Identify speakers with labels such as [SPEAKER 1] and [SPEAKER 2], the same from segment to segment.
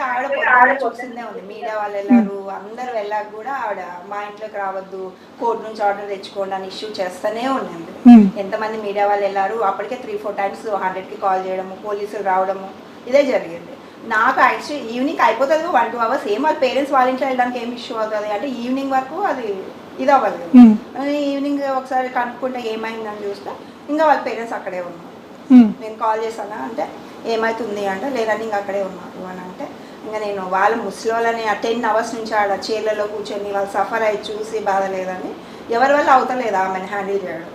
[SPEAKER 1] ఆవిడ పొద్దున్నే చూసిందే ఉంది. మీడియా వాళ్ళు వెళ్ళారు, అందరూ వెళ్ళాక కూడా ఆవిడ మా ఇంట్లోకి రావద్దు, కోర్టు నుంచి ఆర్డర్ తెచ్చుకోండి అని ఇష్యూ చేస్తూనే ఉండింది. ఎంతమంది మీడియా వాళ్ళు వెళ్ళారు, అప్పటికే 3-4 టైమ్స్ 100కి కాల్ చేయడము, పోలీసులు రావడము, ఇదే జరిగింది. నాకు యాక్చువల్లీ ఈవినింగ్ అయిపోతుంది 1-2 అవర్స్, ఏం వాళ్ళ పేరెంట్స్ వాళ్ళ ఇంట్లో వెళ్ళడానికి ఏం ఇష్యూ అవుతుంది అంటే ఈవినింగ్ వరకు అది ఇది అవ్వలేదు. ఈవినింగ్ ఒకసారి కనుక్కుంటే ఏమైందని చూస్తే ఇంకా వాళ్ళ పేరెంట్స్ అక్కడే ఉన్నారు. నేను కాల్ చేశాను అంటే ఏమవుతుంది అంటే లేదండి ఇంకా అక్కడే ఉన్నారు అని అంటే ఇంకా నేను వాళ్ళ ముసలోళ్ళని 10 అవర్స్ నుంచి ఆడ చైర్లలో కూర్చొని వాళ్ళు సఫర్ అయ్యి చూసి బాధ లేదని ఎవరి వల్ల అవుతలేదు ఆమెను హ్యాండిల్ చేయడం.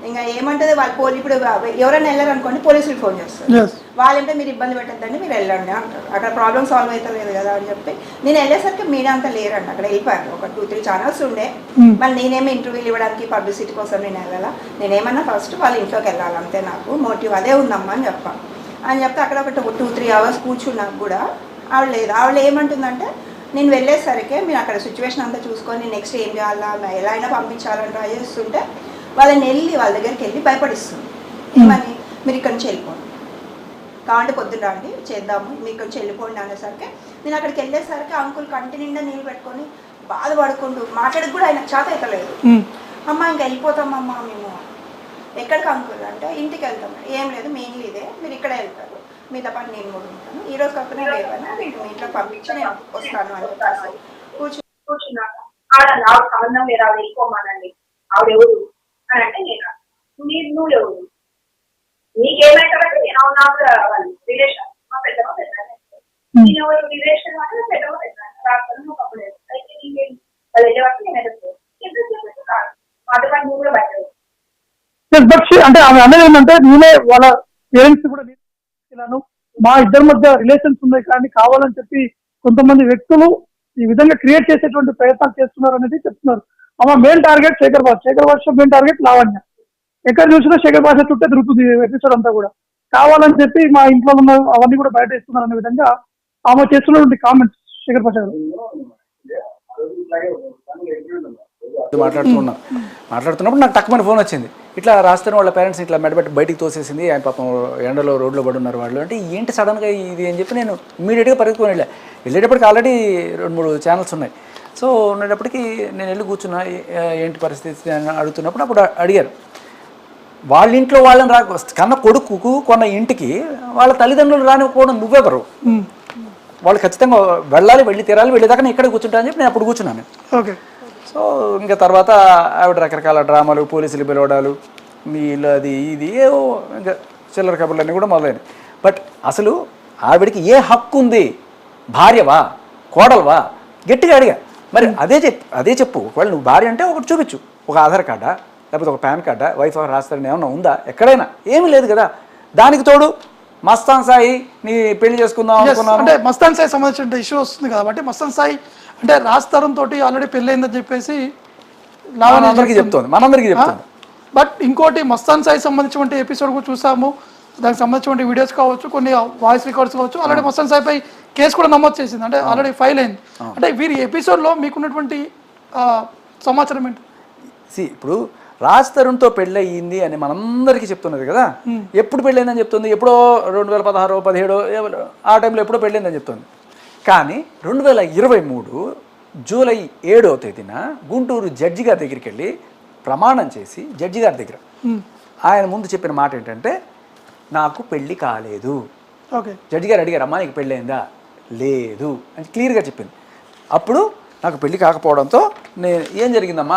[SPEAKER 1] ఇంకా ఏమంటుంది వాళ్ళు ఇప్పుడు ఎవరైనా వెళ్ళారు అనుకోండి పోలీసులు ఫోన్ చేస్తారు. వాళ్ళంటే మీరు ఇబ్బంది పెట్టద్దండి మీరు వెళ్ళండి అంటారు. అక్కడ ప్రాబ్లమ్ సాల్వ్ అవుతలేదు కదా అని చెప్పి నేను వెళ్ళేసరికి మీడియా అంతా లేరండి, అక్కడ వెళ్ళిపోయారు. ఒక 2-3 ఛానల్స్ ఉండే. మళ్ళీ నేనేమి ఇంటర్వ్యూలు ఇవ్వడానికి పబ్లిసిటీ కోసం నేను వెళ్ళాలా, నేనేమన్నా ఫస్ట్ వాళ్ళ ఇంట్లోకి వెళ్ళాలి అంతే, నాకు మోటివ్ అదే ఉందమ్మా అని చెప్పాను. అని చెప్తే అక్కడ ఒక 2-3 అవర్స్ కూర్చున్నాక కూడా ఆవిడ లేదు. ఆవిడ ఏమంటుందంటే నేను వెళ్ళేసరికి మీరు అక్కడ సిచ్యువేషన్ అంతా చూసుకొని నెక్స్ట్ ఏం చేయాలా, ఎలా అయినా పంపించాలని ట్రై చేస్తుంటే వాళ్ళని వెళ్ళి వాళ్ళ దగ్గరికి వెళ్ళి భయపడిస్తుంది. ఏమని మీరు ఇక్కడి నుంచి వెళ్ళిపోండి, కావంటే పొద్దున్న రండి చేద్దాము, మీరు ఇక్కడి నుంచి వెళ్ళిపోండి అనేసరికి నేను అక్కడికి వెళ్ళేసరికి అంకుల్ కంటి నిండా నీళ్ళు పెట్టుకొని బాధపడుకుంటూ మాట్లాడక కూడా ఆయన చేత అవుతలేదు. అమ్మ ఇంకా వెళ్ళిపోతామమ్మా మేము. ఎక్కడికి అంకుల్ అంటే ఇంటికి వెళ్తాం. ఏం లేదు మెయిన్లీ ఇదే, మీరు ఇక్కడే వెళ్తారు, మీతో పాటు నేను కూడా ఉంటాను, ఈ రోజు కాకుండా రేపైనా మీకు మీ ఇంట్లో పంపించి నేను వస్తాను అని చెప్పేసి కూర్చున్నాక ఆవిడ సంబంధం లేదు, ఆవిడ వెళ్ళిపోమానండి, ఆవిడెవరు అని అంటే నేను నువ్వు ఎవరు నీకేమైతే నేను నాకు వాళ్ళు రిలేషన్ మా పెద్దమ్మ పెద్ద నేను ఎవరు రిలేషన్ అంటే పెద్దమ్మ పెద్ద రాస్తాను నువ్వు కప్పలేదు అయితే వాళ్ళు వెళ్ళే వరకు నేను ఎదురు కాదు మాతో పాటు నువ్వు కూడా బయట.
[SPEAKER 2] అంటే ఆమె అనేది ఏంటంటే నేనే వాళ్ళ పేరెంట్స్ కూడా ఇలాను మా ఇద్దరి మధ్య రిలేషన్స్ ఉన్నాయి కానీ కావాలని చెప్పి కొంతమంది వ్యక్తులు ఈ విధంగా క్రియేట్ చేసేటువంటి ప్రయత్నాలు చేస్తున్నారు అనేది చెప్తున్నారు. ఆమె మెయిన్ టార్గెట్ శేఖర్ భాష మెయిన్ టార్గెట్ లావణ్య. ఎక్కడ చూసినా శేఖర్ భాష చుట్టే తిరుగుతుంది ఎపిసోడ్ అంతా కూడా. కావాలని చెప్పి మా ఇంట్లో ఉన్న అవన్నీ కూడా బయట ఇస్తున్నారు అనే విధంగా ఆమె చేస్తున్నటువంటి కామెంట్స్ శేఖర్ భాష గారు.
[SPEAKER 3] మాట్లాడుతున్నప్పుడు నాకు తక్కువ ఫోన్ వచ్చింది, ఇట్లా రాస్తున్న వాళ్ళ పేరెంట్స్ ఇట్లా మెడబెట్టి బయటికి తోసేసింది, ఆయన పాపం ఎండలో రోడ్లో పడి ఉన్నారు వాళ్ళు అంటే ఏంటి సడన్గా ఇది అని చెప్పి నేను ఇమీడియట్గా పరిగెత్తుకొని వెళ్ళేటప్పటికి ఆల్రెడీ 2-3 ఛానల్స్ ఉన్నాయి. సో ఉండేటప్పటికి నేను వెళ్ళి కూర్చున్నా, ఏంటి పరిస్థితి అని అడుగుతున్నప్పుడు అప్పుడు అడిగారు వాళ్ళ ఇంట్లో వాళ్ళని కన్న కొడుకు కొన్న ఇంటికి వాళ్ళ తల్లిదండ్రులు రానివ్వకపోవడం నువ్వెవరు, వాళ్ళు ఖచ్చితంగా వెళ్ళి తీరాలి, వెళ్ళేదాకా నేను ఇక్కడ కూర్చుంటా అని చెప్పి నేను అప్పుడు కూర్చున్నాను.
[SPEAKER 2] ఓకే.
[SPEAKER 3] సో ఇంకా తర్వాత ఆవిడ రకరకాల డ్రామాలు, పోలీసులు పిలవడాలు, మీలో అది ఇది ఏవో ఇంకా చిల్లర కబుర్లన్నీ కూడా మొదలైనవి. బట్ అసలు ఆవిడకి ఏ హక్కు ఉంది, భార్యవా కోడలవా గట్టిగా అడిగా. మరి అదే చెప్పు ఒకవేళ నువ్వు భార్య అంటే ఒకటి చూపించు, ఒక ఆధార్ కార్డా లేకపోతే ఒక పాన్ కార్డా, వైఫ్ రాస్తారని ఏమన్నా ఉందా ఎక్కడైనా, ఏమీ లేదు కదా. దానికి తోడు మస్తాన్ సాయి నీ పెళ్లి చేసుకుందాం అనుకున్నాను
[SPEAKER 2] అంటే మస్తాన్ సాయి సంబంధించిన ఇష్యూ వస్తుంది కాబట్టి మస్తాన్ సాయి అంటే రాస్తారం తోటి ఆల్రెడీ పెళ్ళైందని చెప్పేసి
[SPEAKER 3] మనందరికీ చెప్తుంది.
[SPEAKER 2] బట్ ఇంకోటి మస్తాన్ సాయి సంబంధించిన ఎపిసోడ్ కూడా చూసాము, దానికి సంబంధించిన వీడియోస్ కావచ్చు, కొన్ని వాయిస్ రికార్డ్స్ కావచ్చు, ఆల్రెడీ మస్తాన్ సాయి పై కేసు కూడా నమోదు చేసింది, అంటే ఆల్రెడీ ఫైల్ అయింది. అంటే వీరి ఎపిసోడ్లో మీకున్నటువంటి సమాచారం ఏంటి?
[SPEAKER 3] ఇప్పుడు రాజ్ తరుణ్తో పెళ్ళి అయ్యింది అని మనందరికీ చెప్తున్నది కదా. ఎప్పుడు పెళ్ళైందని చెప్తుంది, ఎప్పుడో 2016-17 ఆ టైంలో ఎప్పుడో పెళ్ళైందని చెప్తుంది. కానీ 2023 జూలై 7వ తేదీన గుంటూరు జడ్జి గారి దగ్గరికి వెళ్ళి ప్రమాణం చేసి జడ్జి గారి దగ్గర ఆయన ముందు చెప్పిన మాట ఏంటంటే నాకు పెళ్ళి కాలేదు. జడ్జి గారు అడిగారు అమ్మా నీకు పెళ్ళయిందా, లేదు అని క్లియర్గా చెప్పింది. అప్పుడు నాకు పెళ్ళి కాకపోవడంతో నేను ఏం జరిగిందమ్మా